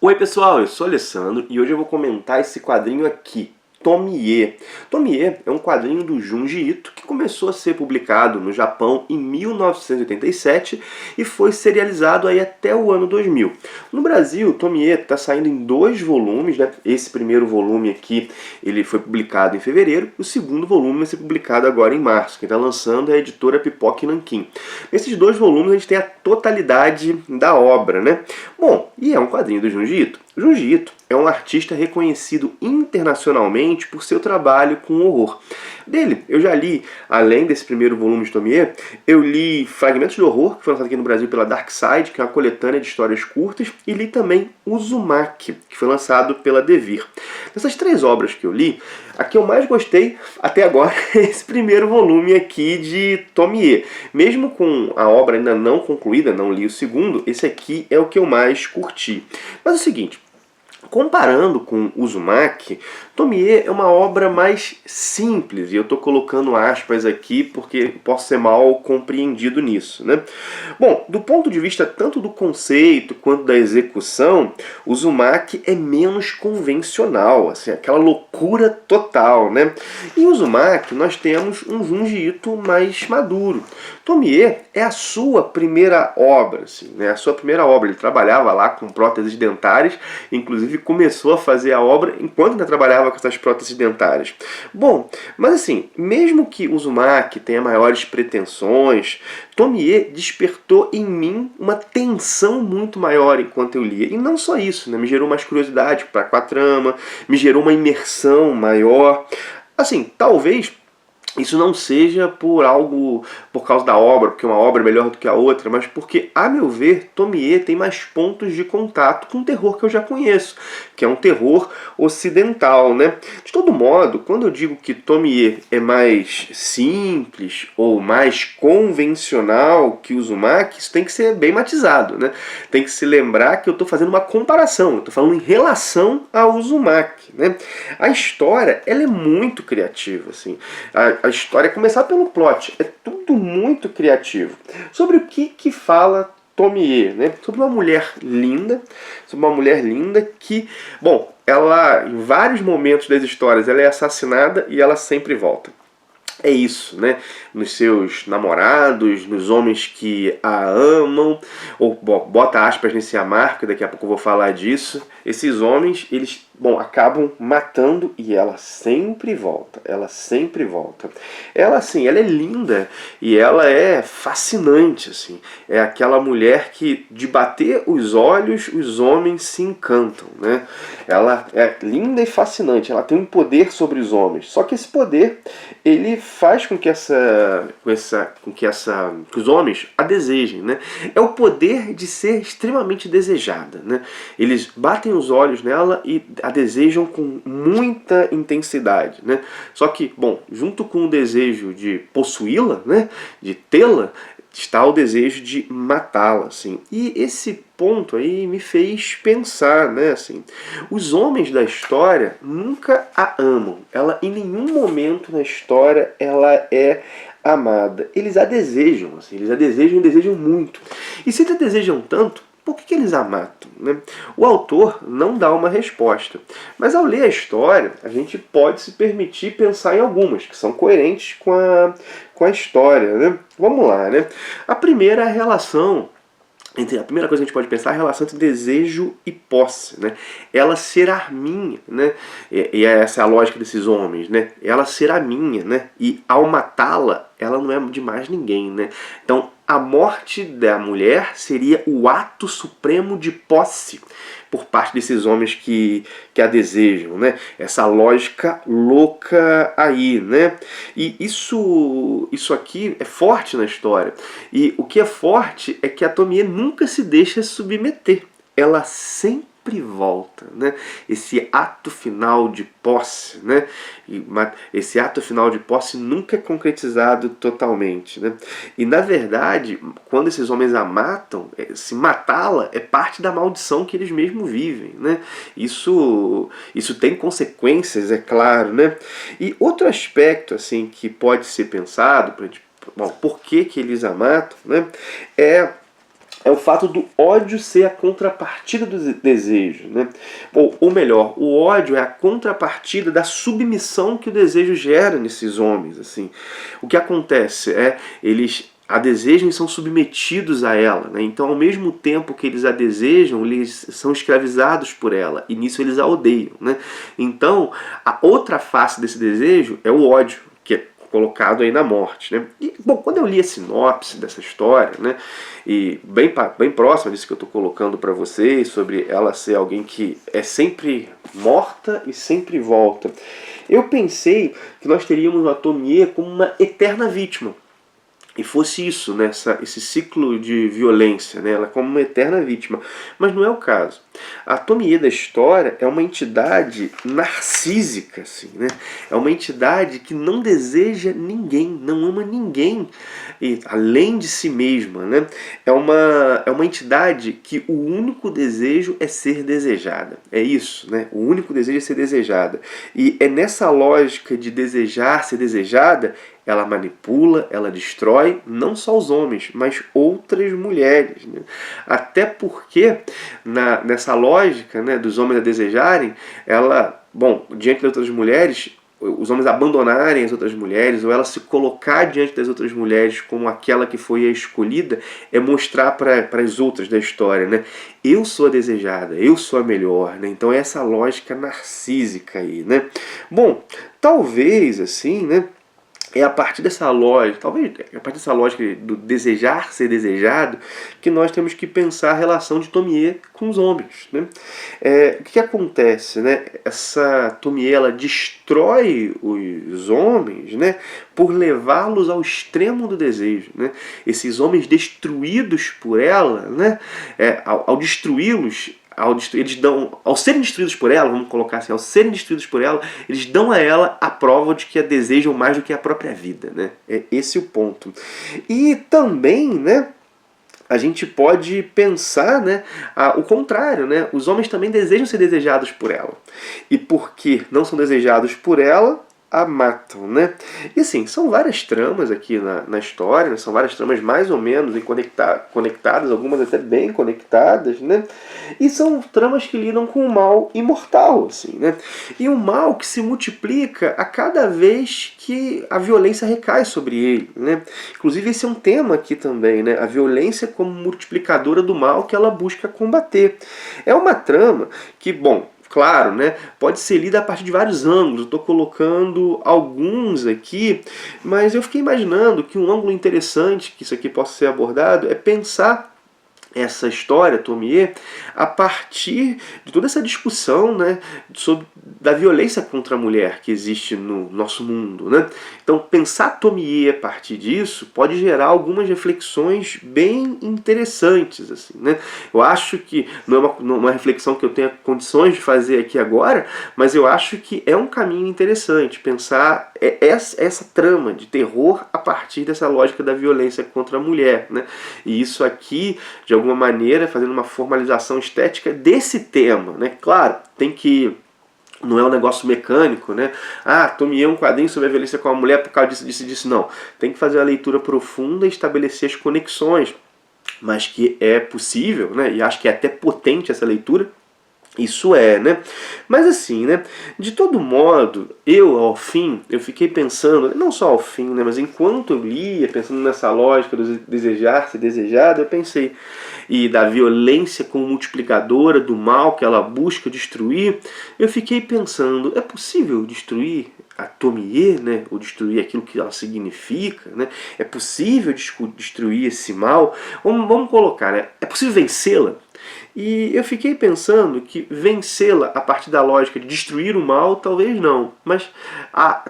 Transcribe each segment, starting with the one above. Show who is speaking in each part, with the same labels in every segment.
Speaker 1: Oi pessoal, eu sou Alessandro e hoje eu vou comentar esse quadrinho aqui, Tomie. Tomie é um quadrinho do Junji Ito que começou a ser publicado no Japão em 1987 e foi serializado aí até o ano 2000. No Brasil, Tomie está saindo em 2 volumes, né? Esse primeiro volume aqui ele foi publicado em fevereiro, o segundo volume vai ser publicado agora em março. Quem está lançando é a editora Pipoca Nanquim. Nesses 2 volumes a gente tem a totalidade da obra, né? Bom, e é um quadrinho do Junji Ito. Junji Ito é um artista reconhecido internacionalmente por seu trabalho com horror. Dele, eu já li, além desse primeiro volume de Tomie, eu li Fragmentos de Horror, que foi lançado aqui no Brasil pela Dark Side, que é uma coletânea de histórias curtas, e li também Uzumaki, que foi lançado pela Devir. Dessas 3 obras que eu li, a que eu mais gostei até agora é esse primeiro volume aqui de Tomie. Mesmo com a obra ainda não concluída, não li o segundo, esse aqui é o que eu mais curti. Mas é o seguinte, comparando com Uzumaki, Tomie é uma obra mais simples, e eu estou colocando aspas aqui porque posso ser mal compreendido nisso, né? Bom, do ponto de vista tanto do conceito quanto da execução, Uzumaki é menos convencional, assim, aquela loucura total, né? Em Uzumaki nós temos um Junji Ito mais maduro. Tomie é a sua primeira obra, assim, né? A sua primeira obra. Ele trabalhava lá com próteses dentárias, inclusive começou a fazer a obra enquanto ainda trabalhava com essas próteses dentárias. Bom, mas assim, mesmo que Uzumaki tenha maiores pretensões, Tomie despertou em mim uma tensão muito maior enquanto eu lia. E não só isso, né? Me gerou mais curiosidade com a trama, me gerou uma imersão maior. Assim, talvez isso não seja por causa da obra, porque uma obra é melhor do que a outra, mas porque, a meu ver, Tomie tem mais pontos de contato com o terror que eu já conheço, que é um terror ocidental, né? De todo modo, quando eu digo que Tomie é mais simples ou mais convencional que Uzumaki, isso tem que ser bem matizado, né? Tem que se lembrar que eu estou fazendo uma comparação, eu estou falando em relação a Uzumaki, né? A história, ela é muito criativa, assim. A história, começar pelo plot, é tudo muito criativo. Sobre o que fala Tomie, né? Sobre uma mulher linda, que, bom, ela, em vários momentos das histórias, ela é assassinada e ela sempre volta. É isso, né? Nos seus namorados, nos homens que a amam, ou bota aspas nesse amar, que daqui a pouco eu vou falar disso. Esses homens, eles, acabam matando e ela sempre volta, ela sempre volta. Ela, assim, ela é linda e ela é fascinante, assim. É aquela mulher que, de bater os olhos, os homens se encantam, né? Ela é linda e fascinante, ela tem um poder sobre os homens. Só que esse poder, ele faz com que que os homens a desejem, né? É o poder de ser extremamente desejada, né? Eles batem os olhos nela e a desejam com muita intensidade, né? Só que, junto com o desejo de possuí-la, né, de tê-la, está o desejo de matá-la, assim. E esse ponto aí me fez pensar, né, assim, os homens da história nunca a amam. Ela, em nenhum momento na história, ela é amada. Eles a desejam, assim, eles a desejam e desejam muito. E se eles a desejam tanto, por que eles a matam, né? O autor não dá uma resposta. Mas ao ler a história, a gente pode se permitir pensar em algumas, que são coerentes com a história, né? Vamos lá, né? A primeira é a primeira coisa que a gente pode pensar é a relação entre desejo e posse, né? Ela será minha, né? E essa é a lógica desses homens, né? Ela será minha, né? E ao matá-la, ela não é de mais ninguém, né? Então, a morte da mulher seria o ato supremo de posse por parte desses homens que a desejam, né? Essa lógica louca aí, né? E isso aqui é forte na história. E o que é forte é que a Tomie nunca se deixa submeter. Ela sempre volta, né? Esse ato final de posse, né? Esse ato final de posse nunca é concretizado totalmente, né? E na verdade, quando esses homens a matam, se matá-la é parte da maldição que eles mesmos vivem, né? Isso tem consequências, é claro, né? E outro aspecto assim que pode ser pensado, por que eles a matam, né? É é o fato do ódio ser a contrapartida do desejo, né? Ou melhor, o ódio é a contrapartida da submissão que o desejo gera nesses homens, assim. O que acontece é, eles a desejam e são submetidos a ela, né? Então, ao mesmo tempo que eles a desejam, eles são escravizados por ela, e nisso eles a odeiam, né? Então, a outra face desse desejo é o ódio, que é colocado aí na morte, né? E, bom, quando eu li a sinopse dessa história, né, e bem próxima disso que eu estou colocando para vocês, sobre ela ser alguém que é sempre morta e sempre volta, eu pensei que nós teríamos a Tomie como uma eterna vítima. E fosse isso, né, esse ciclo de violência, né, ela como uma eterna vítima. Mas não é o caso. A Tomie da história é uma entidade narcísica, assim, né? É uma entidade que não deseja ninguém, não ama ninguém, e, além de si mesma, né? É uma entidade que o único desejo é ser desejada. É isso, né? O único desejo é ser desejada. E é nessa lógica de desejar ser desejada, ela manipula, ela destrói não só os homens, mas outras mulheres, né? Até porque, nessa lógica, né, dos homens a desejarem, ela, bom, diante das outras mulheres, os homens abandonarem as outras mulheres, ou ela se colocar diante das outras mulheres como aquela que foi a escolhida, é mostrar para as outras da história, né? Eu sou a desejada, eu sou a melhor, né? Então é essa lógica narcísica aí, né? Bom, talvez assim, né? É a partir dessa lógica, talvez a partir dessa lógica do desejar ser desejado, que nós temos que pensar a relação de Tomie com os homens, né? O que acontece, né? Essa Tomie, ela destrói os homens, né, por levá-los ao extremo do desejo, né? Esses homens destruídos por ela, né, ao destruí-los, eles dão, ao serem destruídos por ela, vamos colocar assim, ao serem destruídos por ela, eles dão a ela a prova de que a desejam mais do que a própria vida, né? É esse o ponto. E também, né, a gente pode pensar, né, o contrário, né? Os homens também desejam ser desejados por ela. E porque não são desejados por ela, a matam, né? E assim, são várias tramas aqui na história, né? São várias tramas mais ou menos conectadas, algumas até bem conectadas, né? E são tramas que lidam com o mal imortal, assim, né? E o mal que se multiplica a cada vez que a violência recai sobre ele, né? Inclusive esse é um tema aqui também, né? A violência como multiplicadora do mal que ela busca combater. É uma trama que, bom, claro, né, pode ser lida a partir de vários ângulos. Eu estou colocando alguns aqui, mas eu fiquei imaginando que um ângulo interessante que isso aqui possa ser abordado é pensar essa história, Tomie, a partir de toda essa discussão, né, da violência contra a mulher que existe no nosso mundo, né? Então, pensar Tomie a partir disso pode gerar algumas reflexões bem interessantes, assim, né? Eu acho que não é uma reflexão que eu tenha condições de fazer aqui agora, mas eu acho que é um caminho interessante pensar essa trama de terror a partir dessa lógica da violência contra a mulher, né? E isso aqui, de alguma maneira, fazendo uma formalização estética desse tema, né? Claro, tem que... Não é um negócio mecânico, né? Ah, Tomie um quadrinho sobre a violência com a mulher por causa disso. Não. Tem que fazer uma leitura profunda e estabelecer as conexões. Mas que é possível, né? E acho que é até potente essa leitura. Isso é, né? Mas assim, né? De todo modo, ao fim, eu fiquei pensando, não só ao fim, né? Mas enquanto eu lia, pensando nessa lógica do desejar ser desejado, eu pensei, e da violência como multiplicadora do mal que ela busca destruir, eu fiquei pensando, é possível destruir a Tomie, né? Ou destruir aquilo que ela significa, né? É possível destruir esse mal? Vamos colocar, né? É possível vencê-la? E eu fiquei pensando que vencê-la a partir da lógica de destruir o mal, talvez não. Mas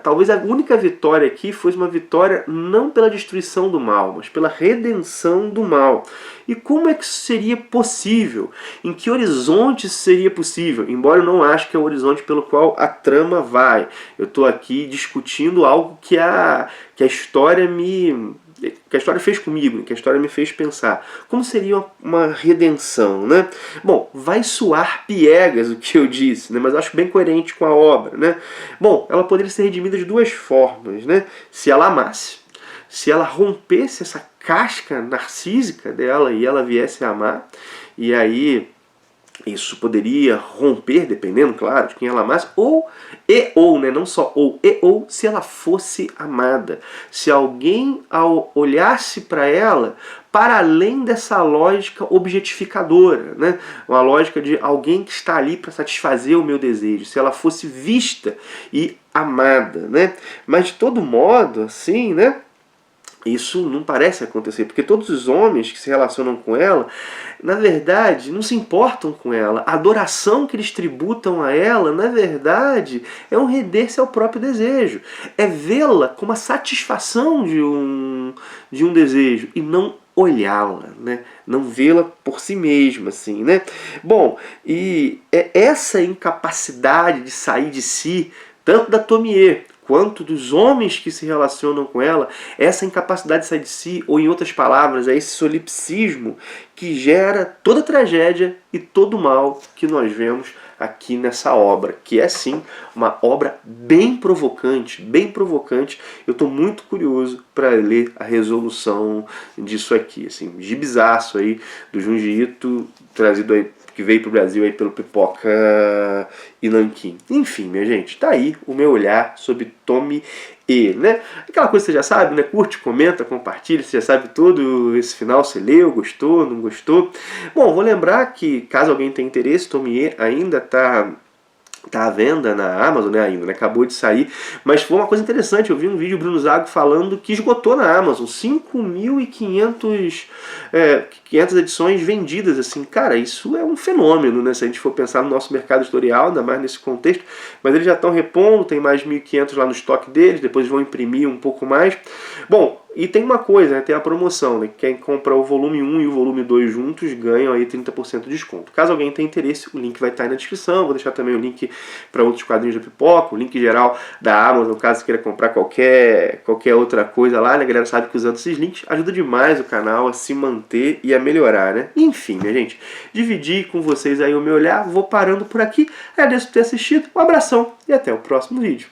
Speaker 1: talvez a única vitória aqui fosse uma vitória não pela destruição do mal, mas pela redenção do mal. E como é que isso seria possível? Em que horizonte isso seria possível? Embora eu não ache que é o horizonte pelo qual a trama vai. Eu estou aqui discutindo algo que a história fez comigo, que a história me fez pensar. Como seria uma redenção, né? Bom, vai soar piegas o que eu disse, né? Mas eu acho bem coerente com a obra, né? Bom, ela poderia ser redimida de duas formas, né? Se ela amasse, se ela rompesse essa casca narcísica dela e ela viesse a amar, e aí isso poderia romper, dependendo, claro, de quem ela amasse, ou, né, não só ou, se ela fosse amada. Se alguém olhasse para ela para além dessa lógica objetificadora, né? Uma lógica de alguém que está ali para satisfazer o meu desejo, se ela fosse vista e amada, né? Mas de todo modo, assim, né? Isso não parece acontecer, porque todos os homens que se relacionam com ela, na verdade, não se importam com ela. A adoração que eles tributam a ela, na verdade, é um render-se ao próprio desejo. É vê-la como a satisfação de um desejo e não olhá-la, né? Não vê-la por si mesma, assim, né? Bom, e é essa incapacidade de sair de si, tanto da Tomie quanto dos homens que se relacionam com ela, essa incapacidade de sair de si, ou em outras palavras, é esse solipsismo que gera toda a tragédia e todo o mal que nós vemos aqui nessa obra, que é sim uma obra bem provocante, bem provocante. Eu estou muito curioso para ler a resolução disso aqui, assim, gibizaço aí do Junji Ito, trazido aí, que veio para o Brasil aí pelo Pipoca e Nanquim. Enfim, minha gente, tá aí o meu olhar sobre Tomie, né? Aquela coisa que você já sabe, né? Curte, comenta, compartilha, você já sabe tudo. Esse final você leu, gostou, não gostou. Bom, vou lembrar que, caso alguém tenha interesse, Tomie ainda tá à venda na Amazon, né, ainda, né? Acabou de sair, mas foi uma coisa interessante, eu vi um vídeo do Bruno Zago falando que esgotou na Amazon, 5.500 500 edições vendidas, assim, cara, isso é um fenômeno, né, se a gente for pensar no nosso mercado editorial, ainda mais nesse contexto, mas eles já estão repondo, tem mais 1.500 lá no estoque deles, depois vão imprimir um pouco mais. Bom, e tem uma coisa, né, tem a promoção, né, quem compra o volume 1 e o volume 2 juntos ganham aí 30% de desconto. Caso alguém tenha interesse, o link vai estar aí na descrição, vou deixar também o link para outros quadrinhos da Pipoca, o link geral da Amazon, caso você queira comprar qualquer outra coisa lá, né, a galera sabe que usando esses links ajuda demais o canal a se manter e a melhorar, né. Enfim, minha gente, dividi com vocês aí o meu olhar, vou parando por aqui, agradeço por ter assistido, um abração e até o próximo vídeo.